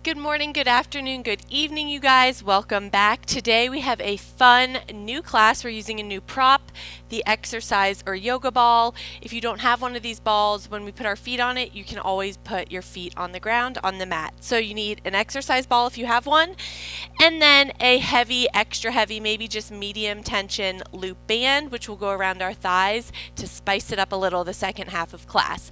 Good morning, good afternoon, good evening, you guys. Welcome back. Today we have a fun new class. We're using a new prop, the exercise or yoga ball. If you don't have one of these balls, when we put our feet on it, you can always put your feet on the ground on the mat. So you need an exercise ball if you have one, and then a heavy, extra heavy, maybe just medium tension loop band, which will go around our thighs to spice it up a little the second half of class.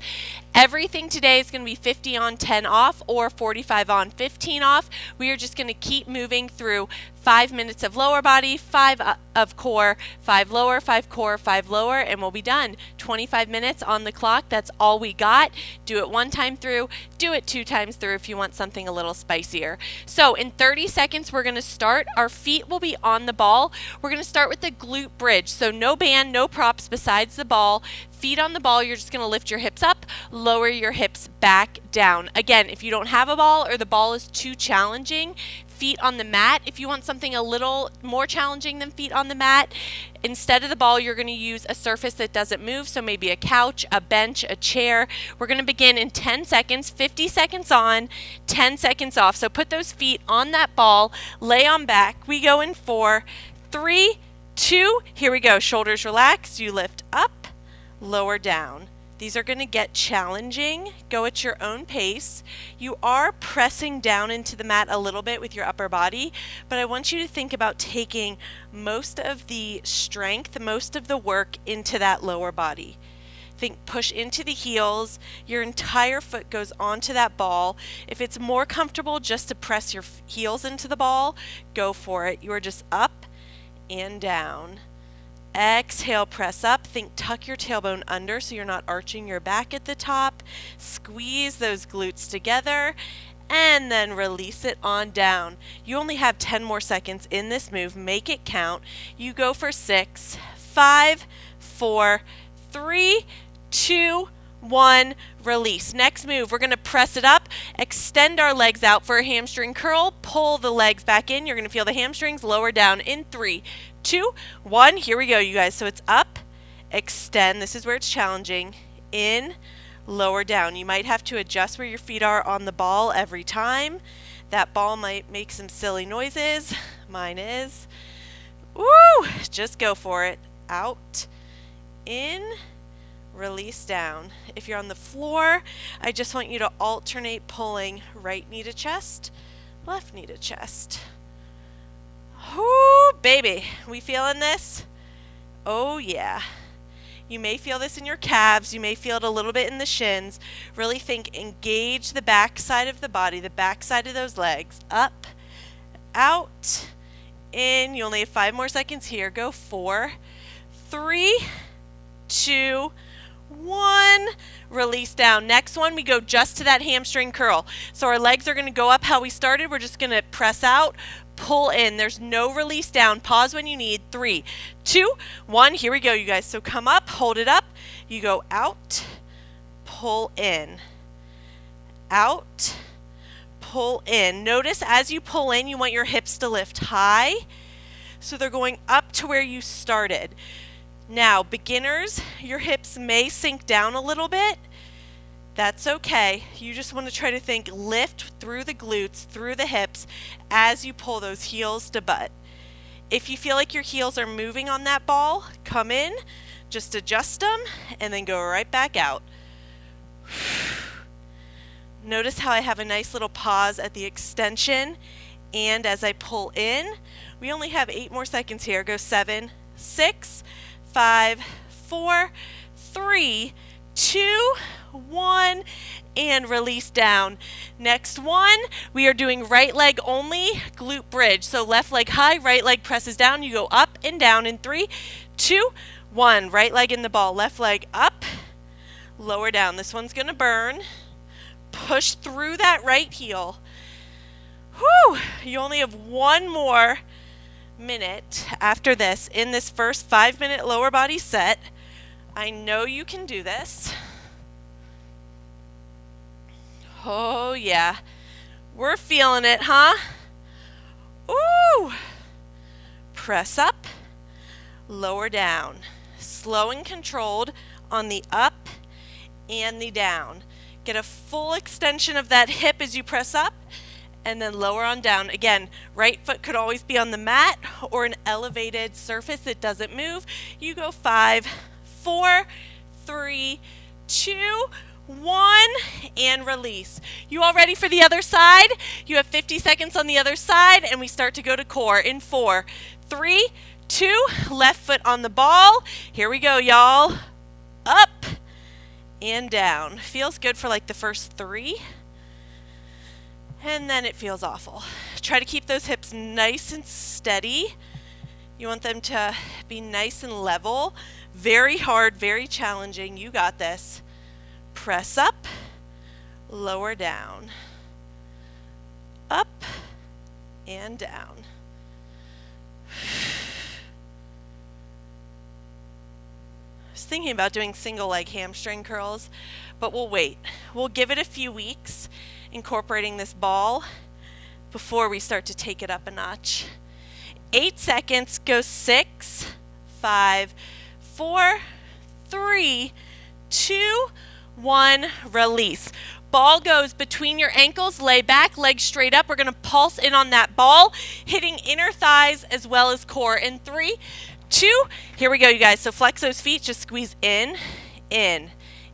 Everything today is going to be 50 on, 10 off, or 45 on, 15 off. We are just going to keep moving through 5 minutes of lower body, 5 of core, 5 lower, 5 core, 5 lower, and we'll be done. 25 minutes on the clock. That's all we got. Do it one time through, do it 2 times through if you want something a little spicier. So in 30 seconds, we're going to start. Our feet will be on the ball. We're going to start with the glute bridge. So no band, no props besides the ball. Feet on the ball, you're just going to lift your hips up, lower your hips back down. Again, if you don't have a ball or the ball is too challenging, feet on the mat. If you want something a little more challenging than feet on the mat, instead of the ball, you're going to use a surface that doesn't move, so maybe a couch, a bench, a chair. We're going to begin in 10 seconds, 50 seconds on, 10 seconds off. So put those feet on that ball, lay on back. We go in 4, 3, 2, here we go. Shoulders relaxed, you lift up, lower down. These are going to get challenging. Go at your own pace. You are pressing down into the mat a little bit with your upper body, but I want you to think about taking most of the strength, most of the work into that lower body. Think push into the heels. Your entire foot goes onto that ball. If it's more comfortable just to press your heels into the ball, go for it. You are just up and down. Exhale, press up. Think tuck your tailbone under so you're not arching your back at the top. Squeeze those glutes together and then release it on down. You only have 10 more seconds in this move. Make it count. You go for 6, 5, 4, 3, 2, 1, release. Next move, we're going to press it up, extend our legs out for a hamstring curl, pull the legs back in. You're going to feel the hamstrings lower down in 3, 2, 1. Here we go, you guys. So it's up, extend. This is where it's challenging. In, lower down. You might have to adjust where your feet are on the ball every time. That ball might make some silly noises. Mine is. Woo! Just go for it. Out, in, release down. If you're on the floor, I just want you to alternate pulling right knee to chest, left knee to chest. Whoo, baby. We feeling this? Oh, yeah. You may feel this in your calves. You may feel it a little bit in the shins. Really think, engage the back side of the body, the back side of those legs. Up, out, in. You only have 5 more seconds here. Go 4, 3, 2, 1. Release down. Next one, we go just to that hamstring curl. So our legs are going to go up how we started. We're just going to press out, pull in. There's no release down. Pause when you need. 3, 2, 1. Here we go, you guys. So come up, hold it up. You go out, pull in. Out, pull in. Notice as you pull in, you want your hips to lift high. So they're going up to where you started. Now, beginners, your hips may sink down a little bit. That's okay. You just want to try to think lift through the glutes, through the hips as you pull those heels to butt. If you feel like your heels are moving on that ball, come in, just adjust them, and then go right back out. Notice how I have a nice little pause at the extension, and as I pull in, we only have 8 more seconds here. Go 7, 6, 5, 4, 3, 2, 1, and release down. Next one, we are doing right leg only, glute bridge. So left leg high, right leg presses down. You go up and down in 3, 2, 1. Right leg in the ball, left leg up, lower down. This one's going to burn. Push through that right heel. Whew! You only have 1 more minute after this in this first 5-minute lower body set. I know you can do this. Oh yeah, we're feeling it, huh? Ooh! Press up, lower down. Slow and controlled on the up and the down. Get a full extension of that hip as you press up and then lower on down. Again, right foot could always be on the mat or an elevated surface that doesn't move. You go 5, 4, 3, 2, 1, and release. You all ready for the other side? You have 50 seconds on the other side, and we start to go to core in 4, 3, 2, left foot on the ball. Here we go, y'all. Up and down. Feels good for like the first 3. And then it feels awful. Try to keep those hips nice and steady. You want them to be nice and level. Very hard, very challenging. You got this. Press up, lower down. Up and down. I was thinking about doing single leg hamstring curls, but we'll wait. We'll give it a few weeks, incorporating this ball before we start to take it up a notch. 8 seconds, go 6, 5, 4, 3, 2, 1, release. Ball goes between your ankles, lay back, legs straight up. We're going to pulse in on that ball, hitting inner thighs as well as core in 3, 2, here we go, you guys. So flex those feet, just squeeze in, in,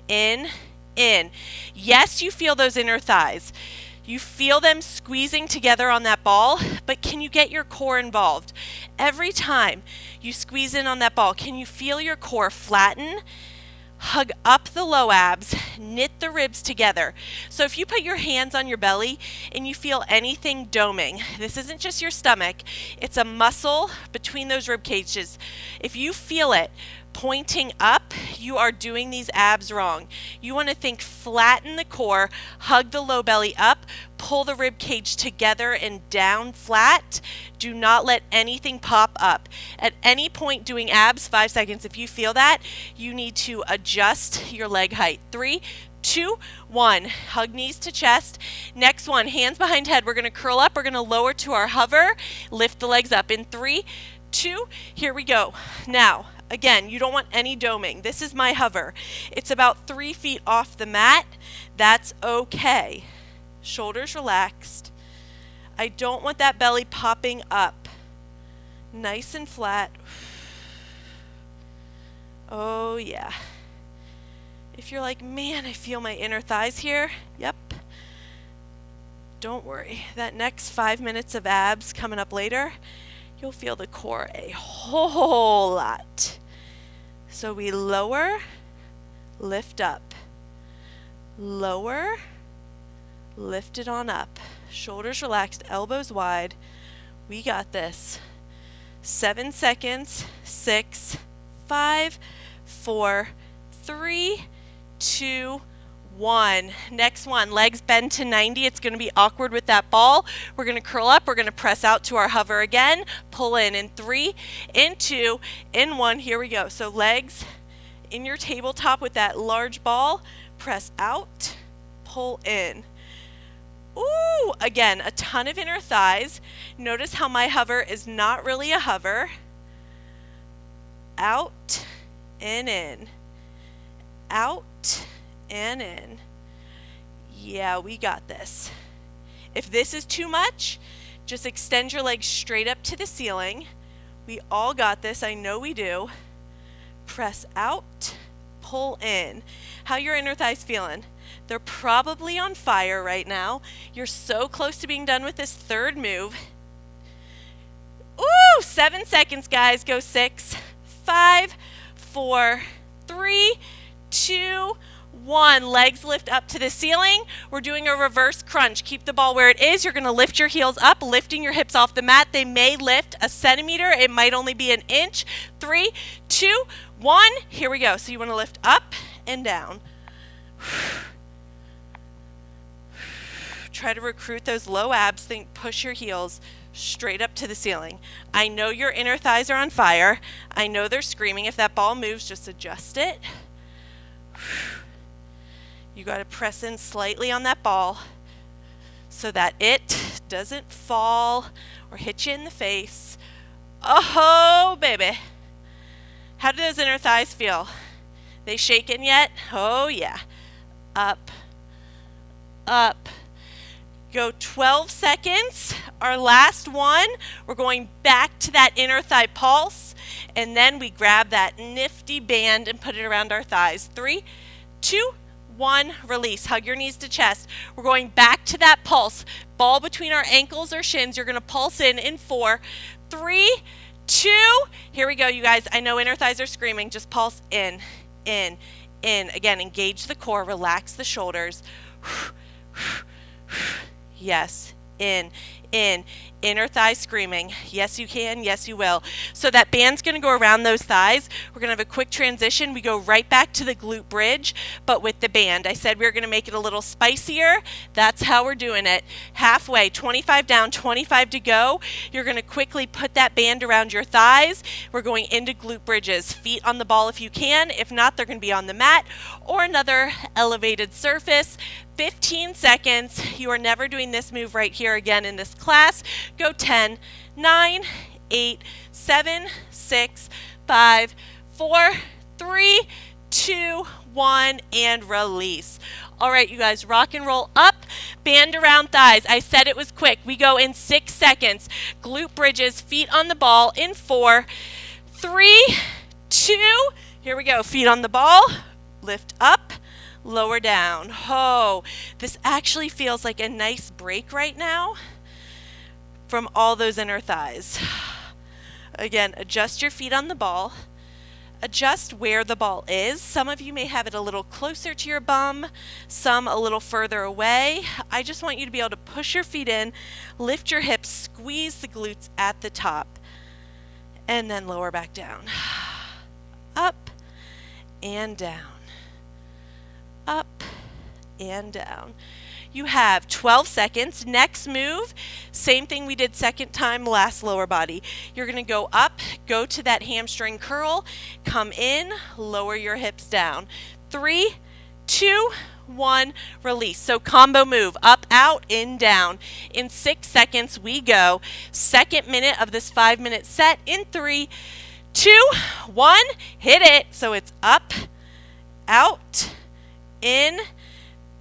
in, in. Yes, you feel those inner thighs. You feel them squeezing together on that ball, but can you get your core involved? Every time you squeeze in on that ball, can you feel your core flatten? Hug up the low abs, knit the ribs together. So if you put your hands on your belly and you feel anything doming, this isn't just your stomach, it's a muscle between those rib cages. If you feel it pointing up, you are doing these abs wrong. You want to think flatten the core, hug the low belly up, pull the rib cage together and down flat. Do not let anything pop up. At any point doing abs, 5 seconds, if you feel that, you need to adjust your leg height. 3, 2, 1. Hug knees to chest. Next one, hands behind head. We're going to curl up. We're going to lower to our hover. Lift the legs up in 3, 2. Here we go. Now, again, you don't want any doming. This is my hover. It's about 3 feet off the mat. That's okay. Shoulders relaxed. I don't want that belly popping up. Nice and flat. Oh yeah. If you're like, man, I feel my inner thighs here. Yep. Don't worry. That next 5 minutes of abs coming up later, you'll feel the core a whole lot. So we lower, lift up. Lower, lift it on up. Shoulders relaxed, elbows wide. We got this. 7 seconds. 6, 5, 4, 3, 2, 1. Next one, legs bend to 90. It's going to be awkward with that ball. We're going to curl up. We're going to press out to our hover again. Pull in 3, in 2, in 1. Here we go. So legs in your tabletop with that large ball. Press out, pull in. Ooh, again, a ton of inner thighs. Notice how my hover is not really a hover. Out and in. Out and in. Yeah, we got this. If this is too much, just extend your legs straight up to the ceiling. We all got this. I know we do. Press out, pull in. How your inner thighs feeling? They're probably on fire right now. You're so close to being done with this third move. Ooh, 7 seconds, guys. Go 6, 5, 4, 3, 2, 1. Legs lift up to the ceiling. We're doing a reverse crunch. Keep the ball where it is. You're going to lift your heels up, lifting your hips off the mat. They may lift a centimeter. It might only be an inch. 3, 2, 1. Here we go. So you want to lift up and down. Try to recruit those low abs. Think, push your heels straight up to the ceiling. I know your inner thighs are on fire. I know they're screaming. If that ball moves, just adjust it. You got to press in slightly on that ball so that it doesn't fall or hit you in the face. Oh, baby. How do those inner thighs feel? They shaking yet? Oh, yeah. Up, up. Go 12 seconds. Our last one, we're going back to that inner thigh pulse, and then we grab that nifty band and put it around our thighs. 3, 2, 1, release. Hug your knees to chest. We're going back to that pulse. Ball between our ankles or shins. You're going to pulse in 4, 3, 2. Here we go, you guys. I know inner thighs are screaming. Just pulse in. Again, engage the core. Relax the shoulders. Yes, in, inner thigh screaming. Yes, you can. Yes, you will. So that band's going to go around those thighs. We're going to have a quick transition. We go right back to the glute bridge, but with the band. I said we were going to make it a little spicier. That's how we're doing it. Halfway, 25 down, 25 to go. You're going to quickly put that band around your thighs. We're going into glute bridges. Feet on the ball if you can. If not, they're going to be on the mat or another elevated surface. 15 seconds. You are never doing this move right here again in this class. Go 10, 9, 8, 7, 6, 5, 4, 3, 2, 1, and release. All right, you guys, rock and roll up, band around thighs. I said it was quick. We go in 6 seconds. Glute bridges, feet on the ball in 4, 3, 2. Here we go. Feet on the ball. Lift up. Lower down. Oh, this actually feels like a nice break right now from all those inner thighs. Again, adjust your feet on the ball. Adjust where the ball is. Some of you may have it a little closer to your bum, some a little further away. I just want you to be able to push your feet in, lift your hips, squeeze the glutes at the top, and then lower back down. Up and down. Up and down. You have 12 seconds. Next move, same thing we did second time, last lower body. You're going to go up, go to that hamstring curl, come in, lower your hips down. 3, 2, 1, release. So combo move, up, out, in, down. In 6 seconds, we go. Second minute of this 5-minute set in 3, 2, 1, hit it. So it's up, out, in,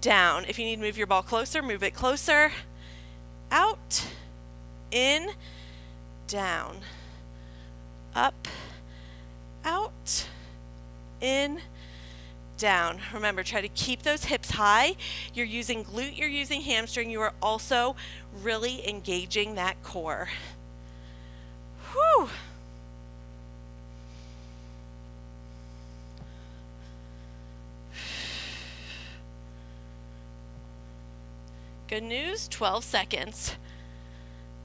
down. If you need to move your ball closer, move it closer. Out, in, down. Up, out, in, down. Remember, try to keep those hips high. You're using glute, you're using hamstring. You are also really engaging that core. Whew. Good news, 12 seconds.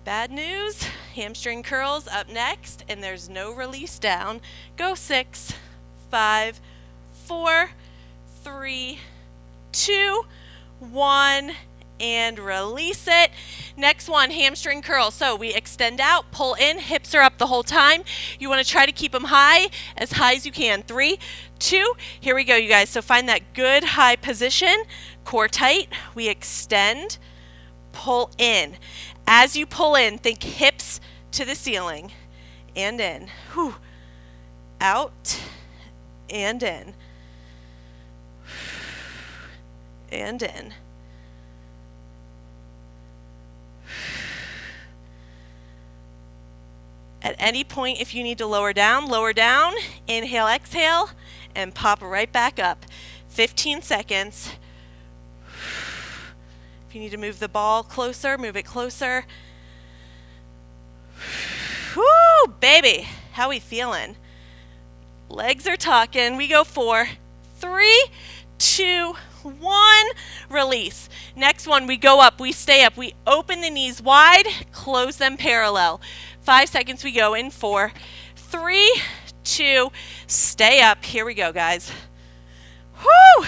Bad news, hamstring curls up next, and there's no release down. Go 6, 5, 4, 3, 2, 1, and release it. Next one, hamstring curl. So we extend out, pull in, hips are up the whole time. You want to try to keep them high as you can. 3, 2, here we go, you guys. So find that good high position, core tight. We extend, pull in. As you pull in, think hips to the ceiling and in. Whew. Out and in. And in. At any point, if you need to lower down, inhale, exhale, and pop right back up. 15 seconds. If you need to move the ball closer, move it closer. Whoo, baby, how we feeling? Legs are talking. We go 4, 3, 2, 1, release. Next one, we go up, we stay up, we open the knees wide, close them parallel. 5 seconds, we go in 4, 3, 2, stay up. Here we go, guys. Whoo!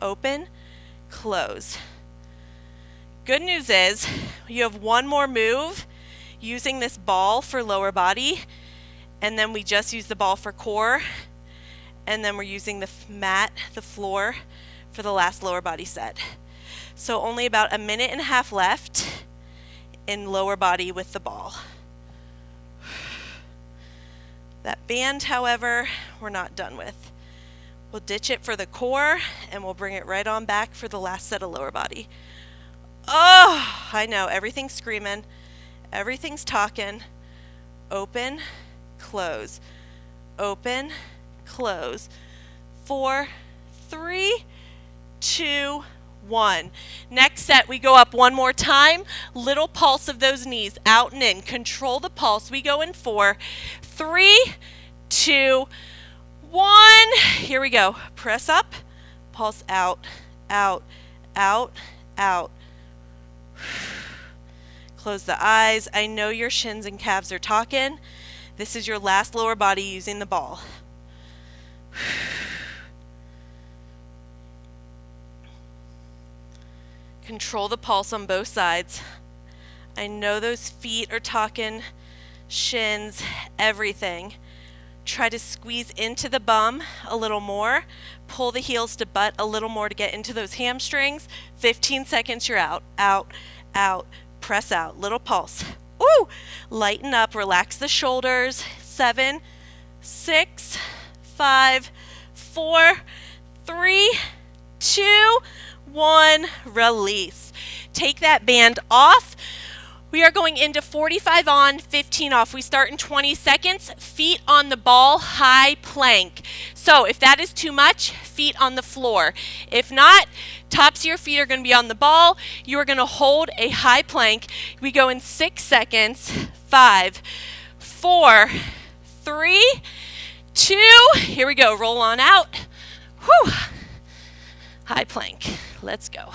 Open, close. Good news is you have one more move using this ball for lower body, and then we just use the ball for core, and then we're using the mat, the floor, for the last lower body set. So only about a minute and a half left in lower body with the ball. That band, however, we're not done with. We'll ditch it for the core, and we'll bring it right on back for the last set of lower body. Oh, I know, everything's screaming. Everything's talking. Open, close. Open, close. 4, 3, 2, 1. Next set, we go up one more time. Little pulse of those knees, out and in. Control the pulse. We go in 4, 3, 2, 1. Here we go. Press up, pulse out, out, out, out. Close the eyes. I know your shins and calves are talking. This is your last lower body using the ball. Control the pulse on both sides. I know those feet are talking, shins, everything. Try to squeeze into the bum a little more. Pull the heels to butt a little more to get into those hamstrings. 15 seconds, you're out, out, out. Press out, little pulse. Ooh, lighten up, relax the shoulders. 7, 6, 5, 4, 3, 2, 1, release. Take that band off. We are going into 45 on, 15 off. We start in 20 seconds. Feet on the ball, high plank. So if that is too much, feet on the floor. If not, tops of your feet are going to be on the ball. You are going to hold a high plank. We go in 6 seconds. 5, 4, 3, 2. Here we go. Roll on out. Whew. High plank. Let's go.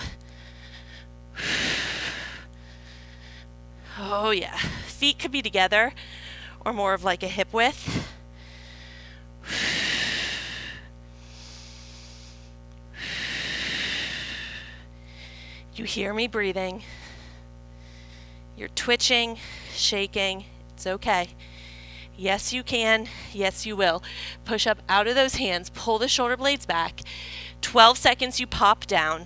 Oh yeah, feet could be together or more of like a hip width. You hear me breathing. You're twitching, shaking. It's okay. Yes, you can. Yes, you will. Push up out of those hands. Pull the shoulder blades back. 12 seconds, you pop down.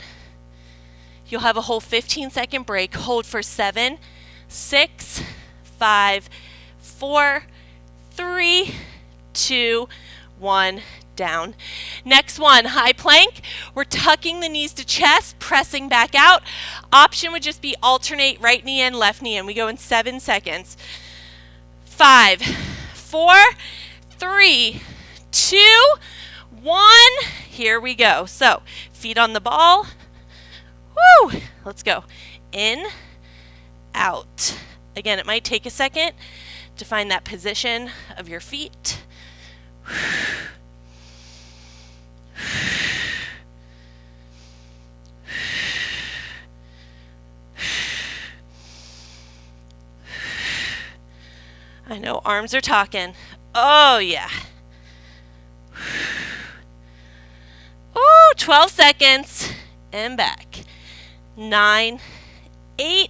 You'll have a whole 15-second break. Hold for 7, 6, 5, 4, 3, 2, 1, down. Next one, high plank. We're tucking the knees to chest, pressing back out. Option would just be alternate right knee in, left knee in. We go in 7 seconds. 5, 4, 3, 2, 1. Here we go. So, feet on the ball. Woo! Let's go. In, out. Again, it might take a second to find that position of your feet. I know arms are talking. Oh, yeah. Ooh, 12 seconds and back. 9, 8,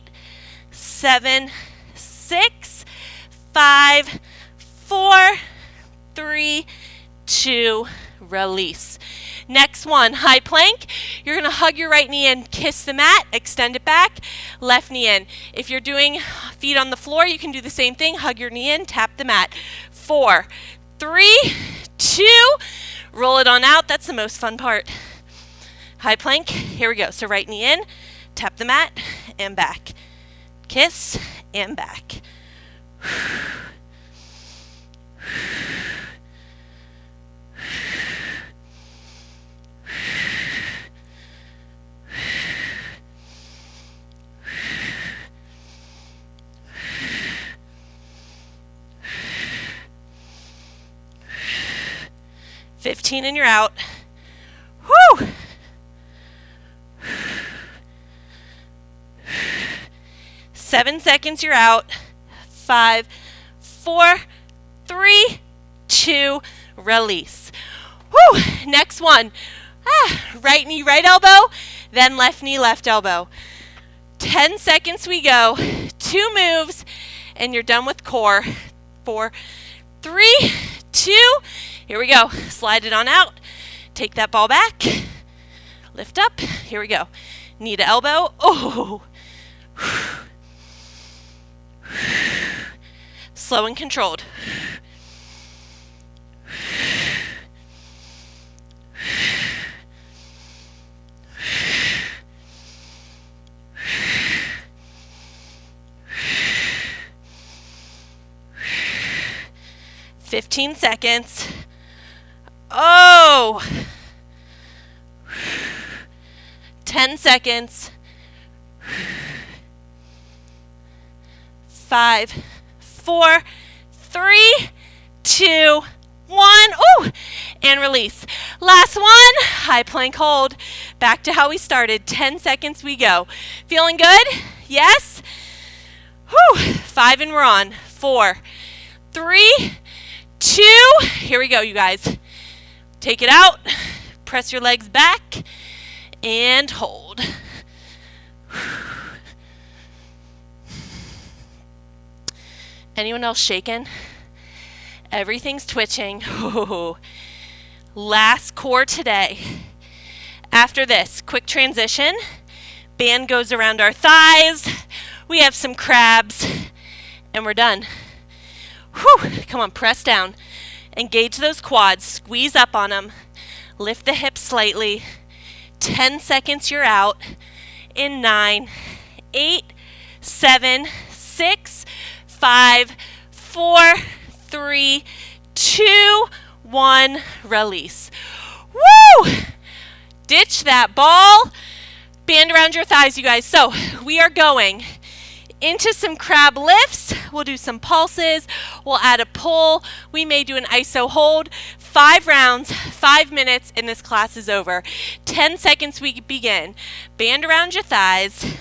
7, 6, 5, 4, 3, 2, release. Next one, high plank. You're going to hug your right knee in, kiss the mat, extend it back, left knee in. If you're doing feet on the floor, you can do the same thing. Hug your knee in, tap the mat. 4, 3, 2, roll it on out. That's the most fun part. High plank, here we go. So right knee in, tap the mat, and back. Kiss, and back. 15 and you're out. Whew! 7 seconds, you're out. 5, 4, 3, 2, release. Whew! Next one. Right knee, right elbow, then left knee, left elbow. 10 seconds we go. 2 moves, and you're done with core. 4, 3, 2, here we go. Slide it on out. Take that ball back. Lift up. Here we go. Knee to elbow. Oh. Slow and controlled. 15 seconds. Oh! 10 seconds. 5, 4, 3, 2, 1. Ooh! And release. Last one. High plank hold. Back to how we started. 10 seconds we go. Feeling good? Yes? Whew. 5 and we're on. 4, 3, 2. Here we go, you guys. Take it out. Press your legs back. And hold. Anyone else shaking? Everything's twitching. Ooh. Last core today. After this, quick transition. Band goes around our thighs. We have some crabs. And we're done. Whew. Come on, press down. Engage those quads. Squeeze up on them. Lift the hips slightly. 10 seconds, you're out. In 9, 8, 7, 6, 5, 4, 3, 2, 1. Release. Woo! Ditch that ball. Band around your thighs, you guys. So we are going into some crab lifts. We'll do some pulses. We'll add a pull. We may do an iso hold. 5 rounds, 5 minutes, and this class is over. 10 seconds we begin. Band around your thighs.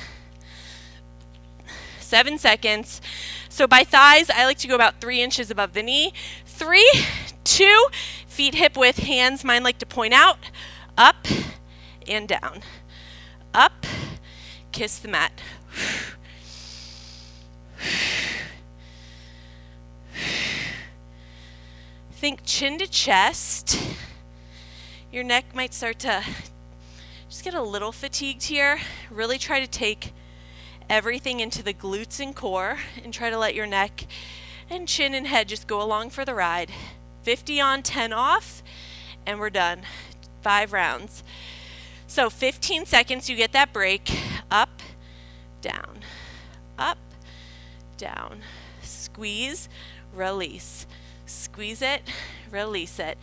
7 seconds. So by thighs, I like to go about 3 inches above the knee. 3, 2, feet hip width, hands, mine like to point out. Up and down. Up, kiss the mat. Think chin to chest. Your neck might start to just get a little fatigued here. Really try to take everything into the glutes and core and try to let your neck and chin and head just go along for the ride. 50 on, 10 off, and we're done. 5 rounds. So 15 seconds, you get that break. Up, down, up, down. Squeeze, release. Squeeze it, release it.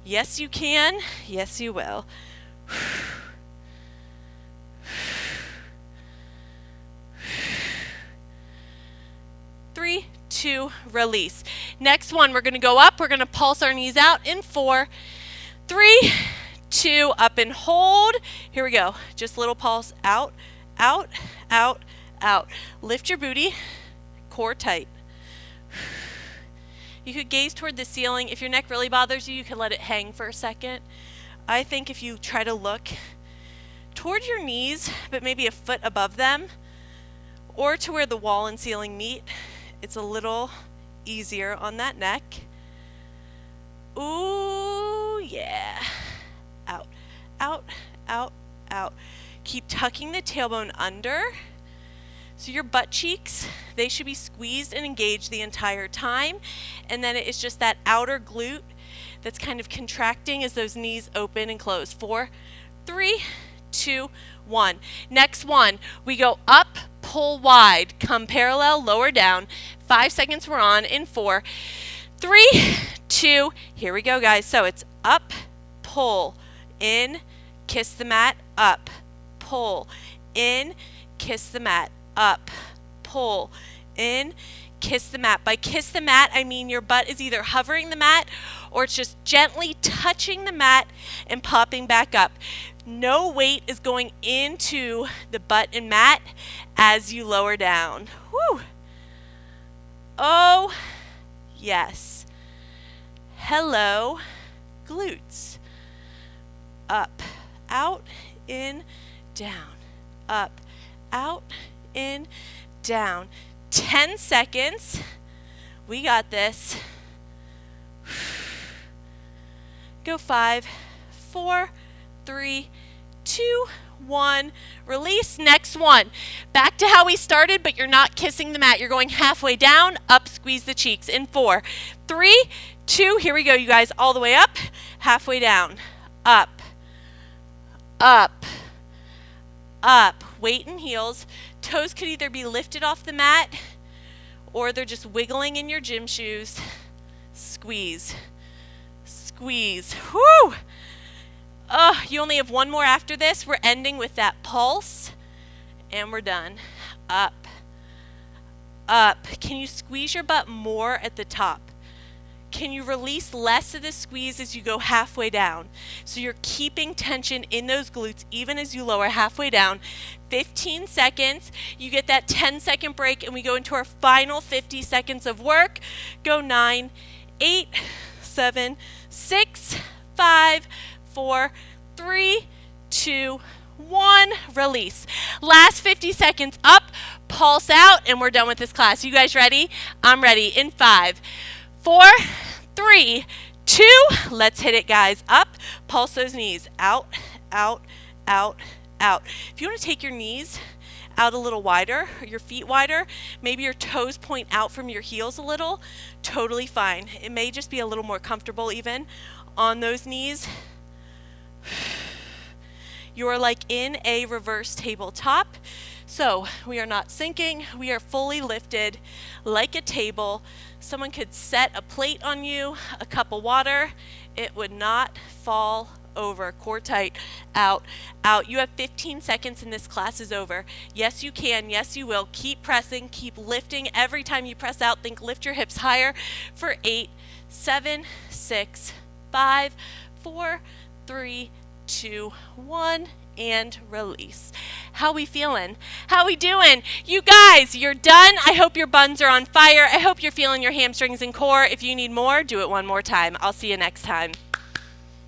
Yes, you can. Yes, you will. 3, 2, release. Next one, we're going to go up. We're going to pulse our knees out in 4, 3, 2, up and hold. Here we go. Just a little pulse. Out, out, out, out. Lift your booty. Core tight. You could gaze toward the ceiling. If your neck really bothers you, you can let it hang for a second. I think if you try to look toward your knees, but maybe a foot above them, or to where the wall and ceiling meet, it's a little easier on that neck. Ooh, yeah. Out, out, out, out. Keep tucking the tailbone under. So your butt cheeks, they should be squeezed and engaged the entire time. And then it is just that outer glute that's kind of contracting as those knees open and close. 4, 3, 2, 1. Next one, we go up, pull wide, come parallel, lower down. 5 seconds we're on in 4, 3, 2, here we go, guys. So it's up, pull, in, kiss the mat, up, pull, in, kiss the mat, up, pull, in, kiss the mat. By kiss the mat, I mean your butt is either hovering the mat or it's just gently touching the mat and popping back up. No weight is going into the butt and mat as you lower down. Whew. Oh, yes. Hello, glutes. Up, out, in, down. Up, out, in, down. 10 seconds. We got this. Go 5, 4, 3, 2, 1. Release. Next one. Back to how we started, but you're not kissing the mat. You're going halfway down, up, squeeze the cheeks. In 4, 3, 2. Here we go, you guys. All the way up, halfway down. Up, up, up. Weight and heels. Toes could either be lifted off the mat or they're just wiggling in your gym shoes. squeeze, squeeze. Whoo! Oh, you only have one more after this. We're ending with that pulse, and we're done. Up, up. Can you squeeze your butt more at the top? Can you release less of the squeeze as you go halfway down? So you're keeping tension in those glutes even as you lower halfway down. 15 seconds. You get that 10-second break, and we go into our final 50 seconds of work. Go 9, 8, 7, 6, 5, 4, 3, 2, 1. Release. Last 50 seconds. Up, pulse out, and we're done with this class. You guys ready? I'm ready. In 5, 4, 3, 2. Let's hit it, guys. Up, pulse those knees. Out, out, out, out. If you want to take your knees out a little wider, or your feet wider, maybe your toes point out from your heels a little, totally fine. It may just be a little more comfortable even on those knees. You are like in a reverse tabletop. So we are not sinking, we are fully lifted like a table. Someone could set a plate on you, a cup of water, it would not fall over. Core tight, out, out. You have 15 seconds and this class is over. Yes, you can, yes, you will. Keep pressing, keep lifting. Every time you press out, think lift your hips higher for 8, 7, 6, 5, 4, 3, 2, 1, and release. How we feeling? How we doing? You guys, you're done. I hope your buns are on fire. I hope you're feeling your hamstrings and core. If you need more, do it one more time. I'll see you next time.